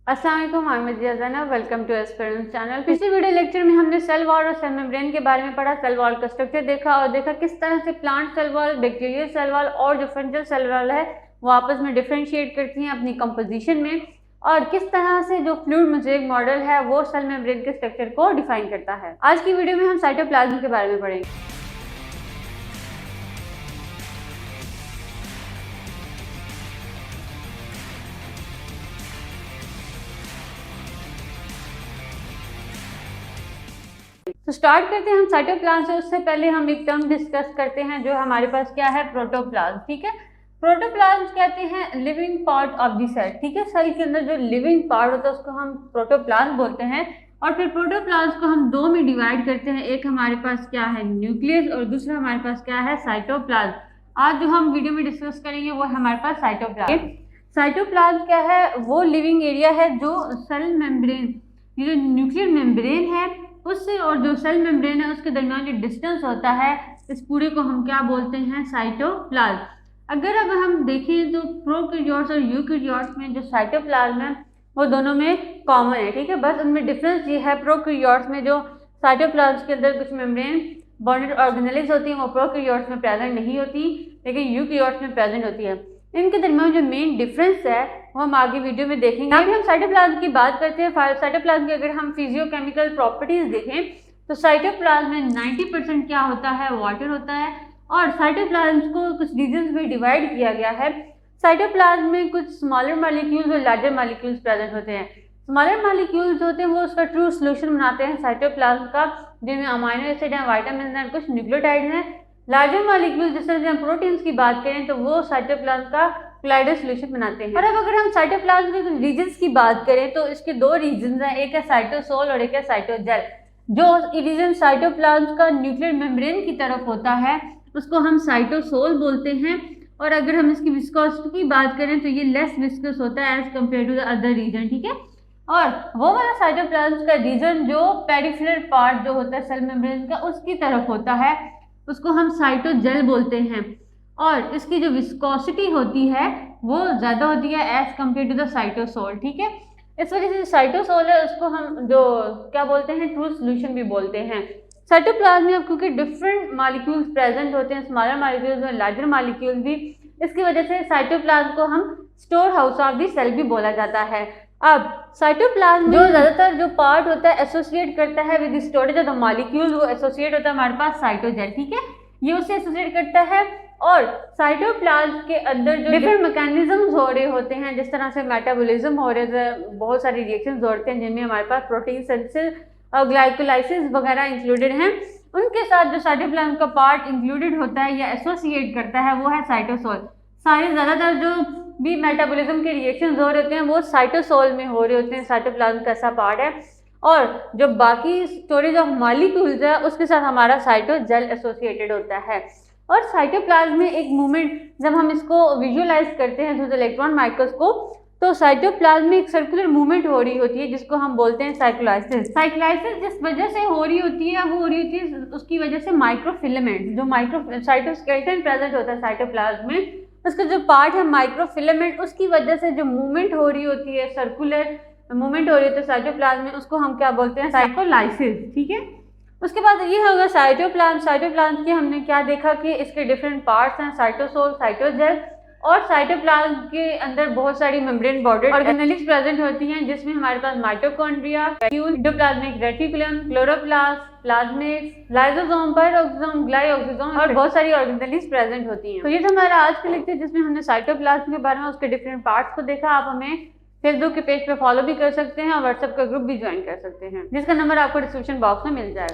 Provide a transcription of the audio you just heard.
अस्सलाम वालेकुम, I am Maziya Zainab, welcome to aspirants channel. पिछले वीडियो लेक्चर में हमने सेल वॉल और सेल मेम्ब्रेन के बारे में पढ़ा, सेल वॉल का स्ट्रक्चर देखा और देखा किस तरह से plant cell wall, bacterial cell wall और जो फंगल सेल वॉल है वो आपस में डिफरेंशिएट करती हैं अपनी कंपोजिशन में, और किस तरह से जो फ्लूइड मोज़ेक मॉडल है वो सेल मेम्ब्रेन के स्ट्रक्चर को डिफाइन करता है। आज की वीडियो में हम साइटोप्लाज्म के बारे में पढ़ेंगे। तो स्टार्ट करते हैं हम साइटोप्लाज्म से। उससे पहले हम एक टर्म डिस्कस करते हैं जो हमारे पास क्या है, प्रोटोप्लाज्म। ठीक है, प्रोटोप्लाज्म कहते हैं living part of the cell. ठीक है, सेल के अंदर जो लिविंग पार्ट होता है उसको हम प्रोटोप्लाज्म बोलते हैं। और फिर प्रोटोप्लाज्म को हम दो में डिवाइड करते हैं, एक हमारे पास क्या है न्यूक्लियस और दूसरा हमारे पास क्या है साइटोप्लाज्म। आज जो हम वीडियो में डिस्कस करेंगे वो हमारे पास साइटोप्लाज्म। साइटोप्लाज्म क्या है, वो लिविंग एरिया है जो सेल मेम्ब्रेन, ये जो न्यूक्लियर मेम्ब्रेन है उससे और जो सेल मेम्ब्रेन है उसके दरमियान जो डिस्टेंस होता है, इस पूरे को हम क्या बोलते हैं, साइटोप्लाज्म। अगर अब हम देखें तो प्रोकैरियोट्स और यूकैरियोट्स में जो साइटोप्लाज्म है वो दोनों में कॉमन है। ठीक है, बस उनमें डिफरेंस ये है, प्रोकैरियोट्स में जो साइटोप्लाज्म के अंदर कुछ मेम्ब्रेन बॉन्डेड ऑर्गेनेल्स होती हैं वो प्रोकैरियोट्स में प्रेजेंट नहीं होती, लेकिन यूकैरियोट्स में प्रेजेंट होती है। इनके दरमियान जो मेन डिफरेंस है वो हम आगे वीडियो में देखेंगे। अभी हम साइटोप्लाज्म की बात करते हैं। साइटोप्लाज्म की अगर हम फिजियोकेमिकल प्रॉपर्टीज देखें तो साइटोप्लाज्म में 90% क्या होता है, वाटर होता है। और साइटोप्लाज्म को कुछ रीजन्स में डिवाइड किया गया है। साइटोप्लाज्म में कुछ स्मॉलर मॉलिक्यूल्स और लार्जर मॉलिक्यूल्स प्रेजेंट होते हैं। स्मॉलर मॉलिक्यूल्स होते हैं वो उसका ट्रू सोल्यूशन बनाते हैं साइटोप्लाज्म का, जिनमें अमाइनो एसिड हैं, वाइटामिन हैं, कुछ न्यूक्लियोटाइड हैं। लार्जर मॉलिक्यूल जैसे हम प्रोटीन्स की बात करें तो वो साइटोप्लाज्म का कोलाइडल सॉल्यूशन बनाते हैं। और अब अगर हम साइटोप्लाज्म के रीजन्स की बात करें तो इसके दो रीजन्स हैं, एक है साइटोसोल और एक है साइटोजेल। जो रीजन साइटोप्लाज्म का न्यूक्लियर मेम्ब्रेन की तरफ होता है उसको हम साइटोसोल बोलते हैं। और अगर हम इसकी विस्कोसिटी की बात करें तो ये लेस विस्कस होता है as compare to the other region. ठीक है, और वो वाला साइटोप्लाज्म का रीजन जो पेरिफेरल पार्ट जो होता है सेल मेम्ब्रेन का उसकी तरफ होता है उसको हम साइटोजेल बोलते हैं। और इसकी जो विस्कोसिटी होती है वो ज़्यादा होती है as compare to the cytosol. ठीक है, इस वजह से साइटोसोल है उसको हम जो क्या बोलते हैं, ट्रू सोल्यूशन भी बोलते हैं। साइटोप्लाज्म में अब क्योंकि डिफरेंट मॉलिक्यूल्स प्रेजेंट होते हैं, स्मॉलर मॉलिक्यूल्स और लार्जर मॉलिक्यूल्स भी, इसकी वजह से साइटोप्लाज्म को हम store house of the cell भी बोला जाता है। अब साइटोप्लाज्म जो ज़्यादातर जो पार्ट होता है एसोसिएट करता है with storage of the molecules, वो एसोसिएट होता है हमारे पास साइटोजेल। ठीक है, ये उससे एसोसिएट करता है। और साइटोप्लाज्म के अंदर जो डिफरेंट मैकेनिज्म्स हो रहे होते हैं, जिस तरह से मेटाबॉलिज्म हो रहे हैं, बहुत सारी रिएक्शंस होते हैं जिनमें हमारे पास प्रोटीन सिंथेसिस और ग्लाइकोलाइसिस वगैरह इंक्लूडेड हैं, उनके साथ जो साइटोप्लाज्म का पार्ट इंक्लूडेड होता है या एसोसिएट करता है वो है साइटोसोल। सारे ज़्यादातर जो भी मेटाबॉलिज्म के रिएक्शंस हो रहे होते हैं वो साइटोसोल में हो रहे होते हैं, साइटोप्लाज्म का ऐसा पार्ट है। और जो बाकी स्टोरेज ऑफ मॉलिक्यूल्स है उसके साथ हमारा साइटोजेल एसोसिएटेड होता है। और साइटोप्लाज्म में एक मूवमेंट जब हम इसको विजुअलाइज करते हैं थ्रू द इलेक्ट्रॉन माइक्रोस्कोप तो साइटोप्लाज्म में एक सर्कुलर मूवमेंट हो रही होती है जिसको हम बोलते हैं साइक्लोलाइसिस। साइक्लोलाइसिस जिस वजह से हो रही होती है वो हो रही होती है उसकी वजह से माइक्रोफिलामेंट, जो माइक्रो साइटोस्केलेटन प्रेजेंट होता है साइटोप्लाज्म में, उसका जो पार्ट है माइक्रोफिलामेंट, उसकी वजह से जो मूवमेंट हो रही होती है, सर्कुलर मूवमेंट हो रही होती है साइटोप्लाज्म में, उसको हम क्या बोलते हैं, साइक्लोलाइसिस। ठीक है, उसके बाद ये होगा साइटोप्लाज्म। साइटोप्लाज्म की हमने क्या देखा कि इसके डिफरेंट पार्ट्स हैं, साइटोसोल, साइटोजेल। और साइटोप्लाज्म के अंदर बहुत सारी मेम्ब्रेन बॉर्डर्ड ऑर्गेनेल्स प्रेजेंट होती हैं जिसमें हमारे पास mitochondria, endoplasmic reticulum, chloroplast, plasmids, lysosome, peroxisome, glycosome और बहुत सारी ऑर्गेनेल्स प्रेजेंट होती हैं। तो ये था हमारा आज का लेक्चर जिसमें हमने साइटोप्लाज्म के बारे में उसके डिफरेंट पार्ट्स को देखा। आप हमें फेसबुक के पेज पे फॉलो भी कर सकते हैं और व्हाट्सएप का ग्रुप भी ज्वाइन कर सकते हैं जिसका नंबर आपको डिस्क्रिप्शन बॉक्स में मिल जाएगा।